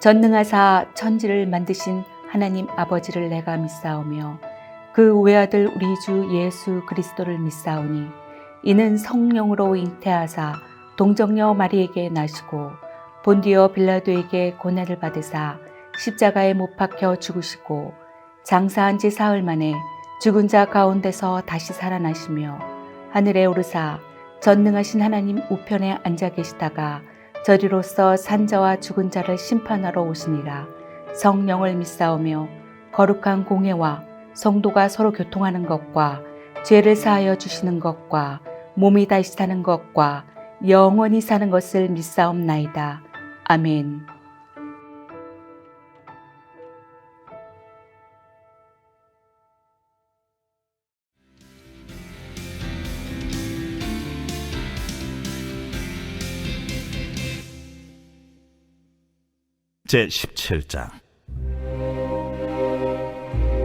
전능하사 천지를 만드신 하나님 아버지를 내가 믿사오며 그 외아들 우리 주 예수 그리스도를 믿사오니 이는 성령으로 잉태하사 동정녀 마리에게 나시고 본디오 빌라도에게 고난을 받으사 십자가에 못 박혀 죽으시고 장사한 지 사흘 만에 죽은 자 가운데서 다시 살아나시며 하늘에 오르사 전능하신 하나님 우편에 앉아 계시다가 저리로서 산자와 죽은 자를 심판하러 오시니라. 성령을 믿사오며 거룩한 공회와 성도가 서로 교통하는 것과 죄를 사하여 주시는 것과 몸이 다시 사는 것과 영원히 사는 것을 믿사옵나이다. 아멘. 제17장.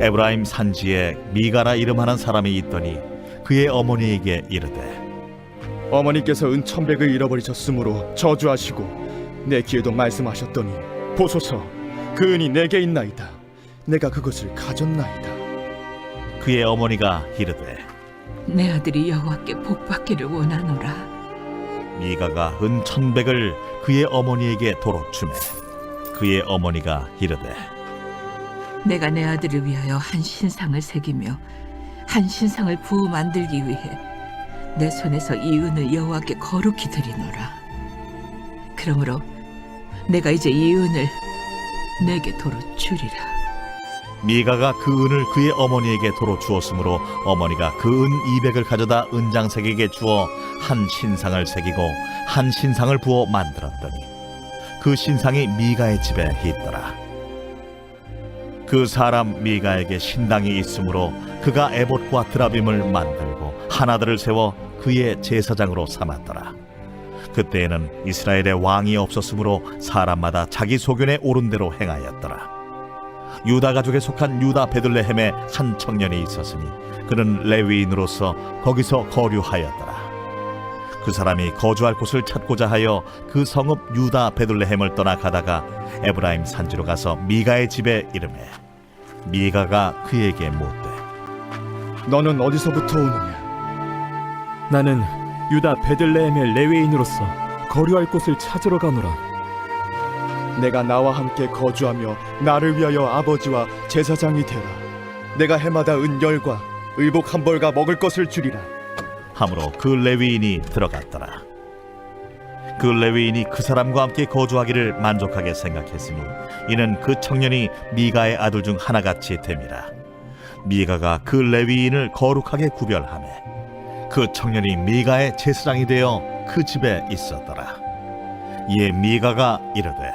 에브라임 산지에 미가라 이름하는 사람이 있더니 그의 어머니에게 이르되 어머니께서 은천백을 잃어버리셨으므로 저주하시고 내 귀에도 말씀하셨더니 보소서 그 은이 내게 있나이다. 내가 그것을 가졌나이다. 그의 어머니가 이르되 내 아들이 여호와께 복받기를 원하노라. 미가가 은천백을 그의 어머니에게 도로 주매 그의 어머니가 이르되 내가 내 아들을 위하여 한 신상을 새기며 한 신상을 부어 만들기 위해 내 손에서 이 은을 여호와께 거룩히 드리노라. 그러므로 내가 이제 이 은을 내게 도로 주리라. 미가가 그 은을 그의 어머니에게 도로 주었으므로 어머니가 그 은 200을 가져다 은장색에게 주어 한 신상을 새기고 한 신상을 부어 만들었더니 그 신상이 미가의 집에 있더라. 그 사람 미가에게 신당이 있으므로 그가 에봇과 드라빔을 만들고 하나들을 세워 그의 제사장으로 삼았더라. 그때에는 이스라엘에 왕이 없었으므로 사람마다 자기 소견에 옳은 대로 행하였더라. 유다 가족에 속한 유다 베들레헴에 한 청년이 있었으니 그는 레위인으로서 거기서 거류하였더라. 그 사람이 거주할 곳을 찾고자 하여 그 성읍 유다 베들레헴을 떠나 가다가 에브라임 산지로 가서 미가의 집에 이르매 미가가 그에게 묻되 너는 어디서부터 오느냐? 나는 유다 베들레헴의 레위인으로서 거류할 곳을 찾으러 가노라. 내가 나와 함께 거주하며 나를 위하여 아버지와 제사장이 되라. 내가 해마다 은 10과 의복 한 벌과 먹을 것을 주리라. 함으로 그 레위인이 들어갔더라. 그 레위인이 그 사람과 함께 거주하기를 만족하게 생각했으니 이는 그 청년이 미가의 아들 중 하나같이 됨이라. 미가가 그 레위인을 거룩하게 구별하매 그 청년이 미가의 제사장이 되어 그 집에 있었더라. 이에 미가가 이르되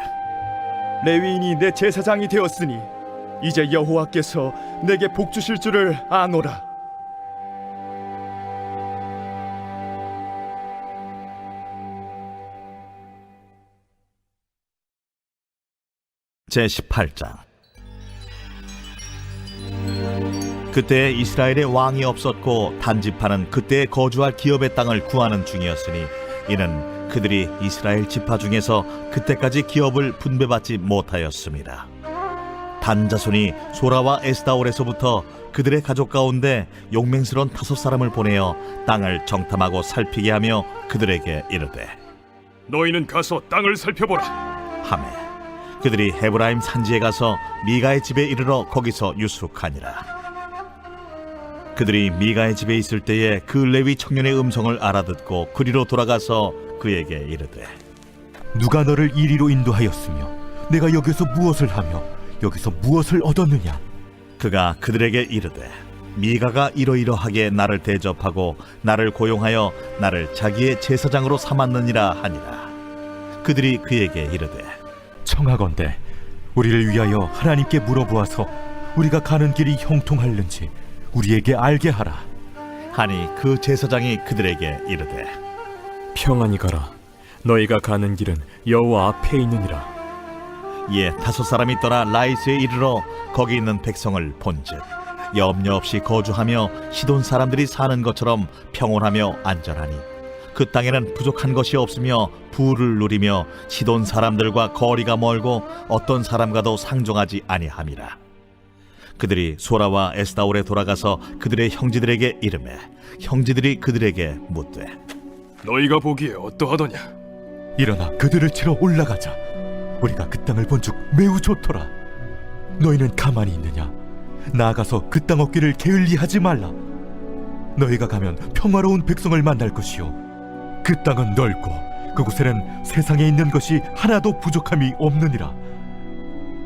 레위인이 내 제사장이 되었으니 이제 여호와께서 내게 복 주실 줄을 아노라. 제18장. 그때 이스라엘에 왕이 없었고 단지파는 그때 거주할 기업의 땅을 구하는 중이었으니 이는 그들이 이스라엘 지파 중에서 그때까지 기업을 분배받지 못하였습니다. 단 자손이 소라와 에스다올에서부터 그들의 가족 가운데 용맹스러운 5사람을 보내어 땅을 정탐하고 살피게 하며 그들에게 이르되 너희는 가서 땅을 살펴보라. 하매 그들이 헤브라임 산지에 가서 미가의 집에 이르러 거기서 유숙하니라. 그들이 미가의 집에 있을 때에 그 레위 청년의 음성을 알아듣고 그리로 돌아가서 그에게 이르되 누가 너를 이리로 인도하였으며 내가 여기서 무엇을 하며 여기서 무엇을 얻었느냐? 그가 그들에게 이르되 미가가 이러이러하게 나를 대접하고 나를 고용하여 나를 자기의 제사장으로 삼았느니라 하니라. 그들이 그에게 이르되 청하건대 우리를 위하여 하나님께 물어보아서 우리가 가는 길이 형통할는지 우리에게 알게 하라. 하니 그 제사장이 그들에게 이르되 평안히 가라. 너희가 가는 길은 여호와 앞에 있느니라. 이에 5사람이 떠나 라이스에 이르러 거기 있는 백성을 본즉 염려 없이 거주하며 시돈 사람들이 사는 것처럼 평온하며 안전하니 그 땅에는 부족한 것이 없으며 부를 누리며 시돈 사람들과 거리가 멀고 어떤 사람과도 상종하지 아니함이라. 그들이 소라와 에스다올에 돌아가서 그들의 형제들에게 이르매 형제들이 그들에게 묻되 너희가 보기에 어떠하더냐? 일어나 그들을 치러 올라가자. 우리가 그 땅을 본즉 매우 좋더라. 너희는 가만히 있느냐? 나아가서 그 땅 얻기를 게을리하지 말라. 너희가 가면 평화로운 백성을 만날 것이요 그 땅은 넓고 그곳에는 세상에 있는 것이 하나도 부족함이 없느니라.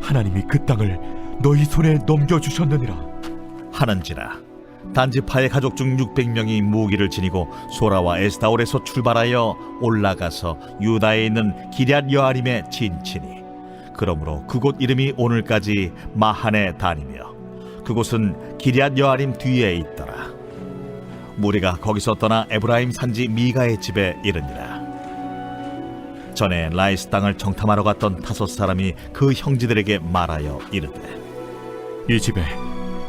하나님이 그 땅을 너희 손에 넘겨주셨느니라. 하는지라. 단지파의 가족 중 600명이 무기를 지니고 소라와 에스다올에서 출발하여 올라가서 유다에 있는 기럇 여아림에 진치니 그러므로 그곳 이름이 오늘까지 마하네 단이며 그곳은 기럇 여아림 뒤에 있더라. 무리가 거기서 떠나 에브라임 산지 미가의 집에 이르니라. 전에 라이스 땅을 정탐하러 갔던 5사람이 그 형제들에게 말하여 이르되 이 집에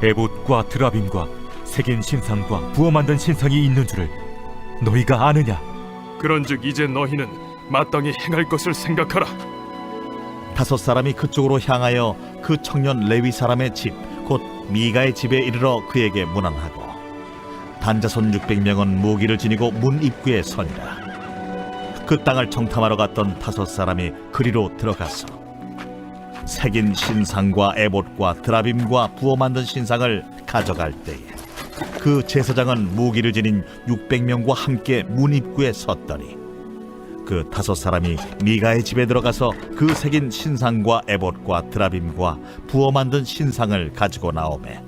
에봇과 드라빔과 새긴 신상과 부어 만든 신상이 있는 줄을 너희가 아느냐? 그런즉 이제 너희는 마땅히 행할 것을 생각하라. 5사람이 그쪽으로 향하여 그 청년 레위 사람의 집 곧 미가의 집에 이르러 그에게 문안하고 단자손 600명은 무기를 지니고 문 입구에 서니라. 그 땅을 정탐하러 갔던 5사람이 그리로 들어가서 새긴 신상과 에봇과 드라빔과 부어 만든 신상을 가져갈 때에 그 제사장은 무기를 지닌 600명과 함께 문 입구에 섰더니 그 5사람이 미가의 집에 들어가서 그 새긴 신상과 에봇과 드라빔과 부어 만든 신상을 가지고 나오매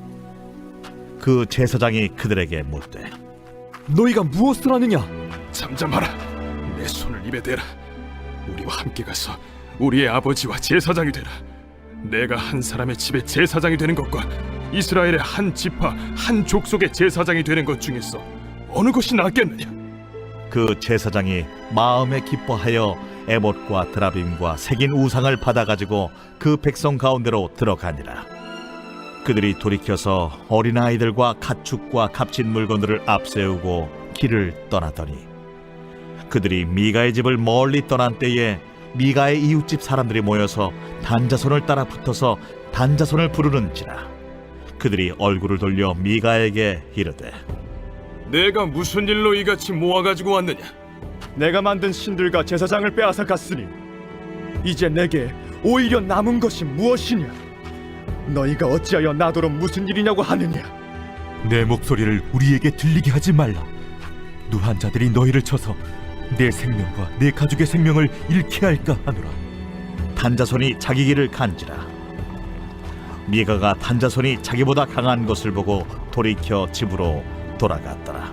그 제사장이 그들에게 묻되 너희가 무엇을 하느냐? 잠잠하라. 내 손을 입에 대라. 우리와 함께 가서 우리의 아버지와 제사장이 되라. 내가 한 사람의 집에 제사장이 되는 것과 이스라엘의 한 지파 한 족속의 제사장이 되는 것 중에서 어느 것이 낫겠느냐? 그 제사장이 마음에 기뻐하여 에봇과 드라빔과 새긴 우상을 받아가지고 그 백성 가운데로 들어가니라. 그들이 돌이켜서 어린아이들과 가축과 값진 물건들을 앞세우고 길을 떠나더니 그들이 미가의 집을 멀리 떠난 때에 미가의 이웃집 사람들이 모여서 단자손을 따라 붙어서 단자손을 부르는지라. 그들이 얼굴을 돌려 미가에게 이르되 내가 무슨 일로 이같이 모아가지고 왔느냐? 내가 만든 신들과 제사장을 빼앗아 갔으니 이제 내게 오히려 남은 것이 무엇이냐? 너희가 어찌하여 나더러 무슨 일이냐고 하느냐? 내 목소리를 우리에게 들리게 하지 말라. 누한 자들이 너희를 쳐서 내 생명과 내 가족의 생명을 잃게 할까 하노라. 단자손이 자기 길을 간지라. 미가가 단자손이 자기보다 강한 것을 보고 돌이켜 집으로 돌아갔더라.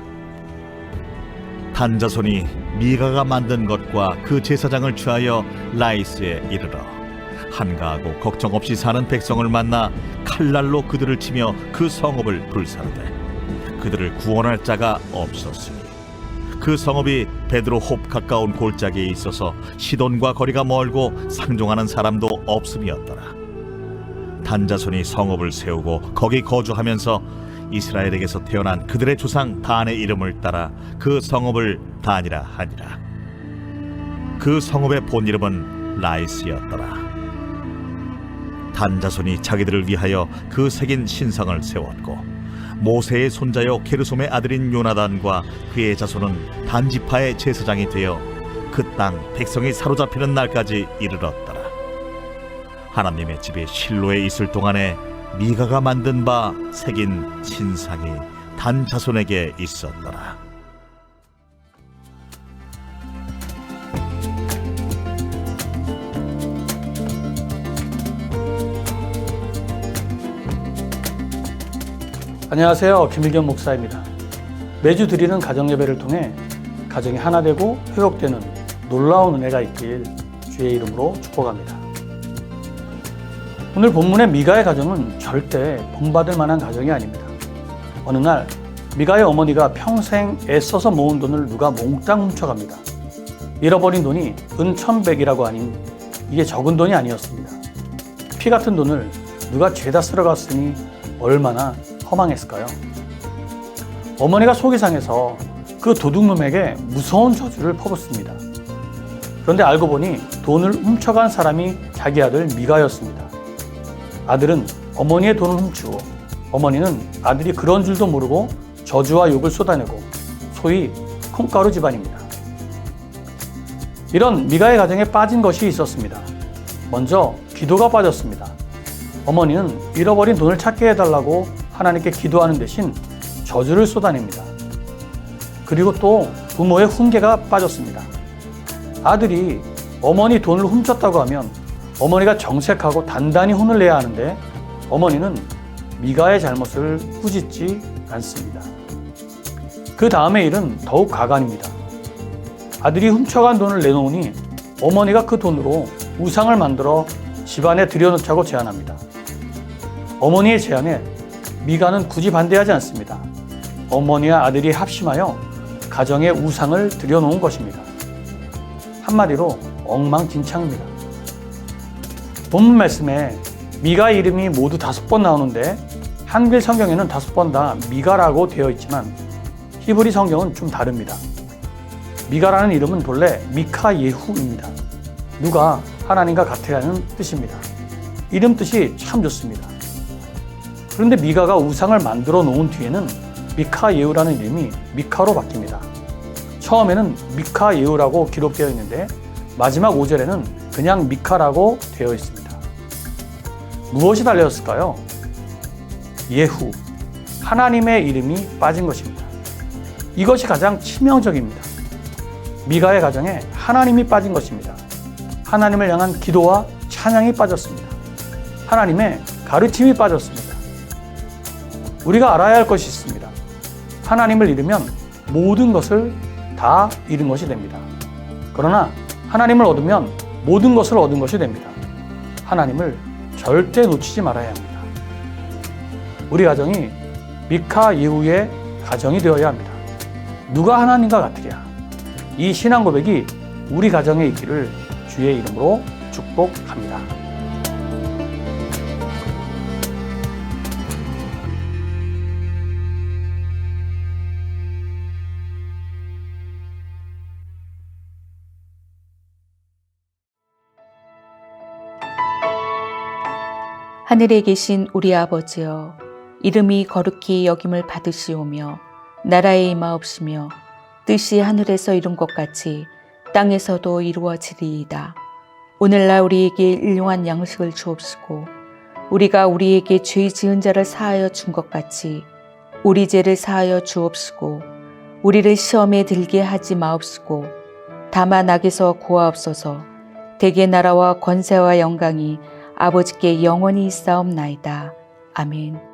단자손이 미가가 만든 것과 그 제사장을 취하여 라이스에 이르러 한가하고 걱정 없이 사는 백성을 만나 칼날로 그들을 치며 그 성읍을 불사르되 그들을 구원할 자가 없었으니 그 성읍이 베드로홉 가까운 골짜기에 있어서 시돈과 거리가 멀고 상종하는 사람도 없음이었더라. 단자손이 성읍을 세우고 거기 거주하면서 이스라엘에게서 태어난 그들의 조상 단의 이름을 따라 그 성읍을 단이라 하니라. 그 성읍의 본 이름은 라이스였더라. 단자손이 자기들을 위하여 그 새긴 신상을 세웠고 모세의 손자요 게르솜의 아들인 요나단과 그의 자손은 단지파의 제사장이 되어 그 땅 백성이 사로잡히는 날까지 이르렀더라. 하나님의 집이 실로에 있을 동안에 미가가 만든 바 새긴 신상이 단 자손에게 있었더라. 안녕하세요. 김일겸 목사입니다. 매주 드리는 가정예배를 통해 가정이 하나 되고 회복되는 놀라운 은혜가 있길 주의 이름으로 축복합니다. 오늘 본문의 미가의 가정은 절대 본받을 만한 가정이 아닙니다. 어느 날 미가의 어머니가 평생 애써서 모은 돈을 누가 몽땅 훔쳐갑니다. 잃어버린 돈이 은 1,100이라고 하니 이게 적은 돈이 아니었습니다. 피 같은 돈을 누가 죄다 쓸어갔으니 얼마나 허망했을까요? 어머니가 속이 상해서 그 그 도둑놈에게 무서운 저주를 퍼붓습니다. 그런데 알고 보니 돈을 훔쳐간 사람이 자기 아들 미가였습니다. 아들은 어머니의 돈을 훔치고 어머니는 아들이 그런 줄도 모르고 저주와 욕을 쏟아내고 소위 콩가루 집안입니다. 이런 미가의 가정에 빠진 것이 있었습니다. 먼저 기도가 빠졌습니다. 어머니는 잃어버린 돈을 찾게 해달라고 하나님께 기도하는 대신 저주를 쏟아냅니다. 그리고 또 부모의 훈계가 빠졌습니다. 아들이 어머니 돈을 훔쳤다고 하면 어머니가 정색하고 단단히 혼을 내야 하는데 어머니는 미가의 잘못을 꾸짖지 않습니다. 그 다음의 일은 더욱 가관입니다. 아들이 훔쳐간 돈을 내놓으니 어머니가 그 돈으로 우상을 만들어 집안에 들여놓자고 제안합니다. 어머니의 제안에 미가는 굳이 반대하지 않습니다. 어머니와 아들이 합심하여 가정에 우상을 들여놓은 것입니다. 한마디로 엉망진창입니다. 본문 말씀에 미가의 이름이 모두 5번 나오는데 한글 성경에는 5번 다 미가라고 되어 있지만 히브리 성경은 좀 다릅니다. 미가라는 이름은 본래 미카 예후입니다. 누가 하나님과 같으라는 뜻입니다. 이름 뜻이 참 좋습니다. 그런데 미가가 우상을 만들어 놓은 뒤에는 미카 예후라는 이름이 미카로 바뀝니다. 처음에는 미카 예후라고 기록되어 있는데 마지막 5절에는 그냥 미카라고 되어 있습니다. 무엇이 달렸을까요? 예후, 하나님의 이름이 빠진 것입니다. 이것이 가장 치명적입니다. 미가의 가정에 하나님이 빠진 것입니다. 하나님을 향한 기도와 찬양이 빠졌습니다. 하나님의 가르침이 빠졌습니다. 우리가 알아야 할 것이 있습니다. 하나님을 잃으면 모든 것을 다 잃은 것이 됩니다. 그러나 하나님을 얻으면 모든 것을 얻은 것이 됩니다. 하나님을 절대 놓치지 말아야 합니다. 우리 가정이 미카 예후의 가정이 되어야 합니다. 누가 하나님과 같으랴? 이 신앙 고백이 우리 가정에 있기를 주의 이름으로 축복합니다. 하늘에 계신 우리 아버지여, 이름이 거룩히 여김을 받으시오며 나라에 임하옵시며 뜻이 하늘에서 이룬 것 같이 땅에서도 이루어지리이다. 오늘날 우리에게 일용할 양식을 주옵시고 우리가 우리에게 죄 지은 자를 사하여 준 것 같이 우리 죄를 사하여 주옵시고 우리를 시험에 들게 하지 마옵시고 다만 악에서 구하옵소서. 대개 나라와 권세와 영광이 아버지께 영원히 있사옵나이다. 아멘.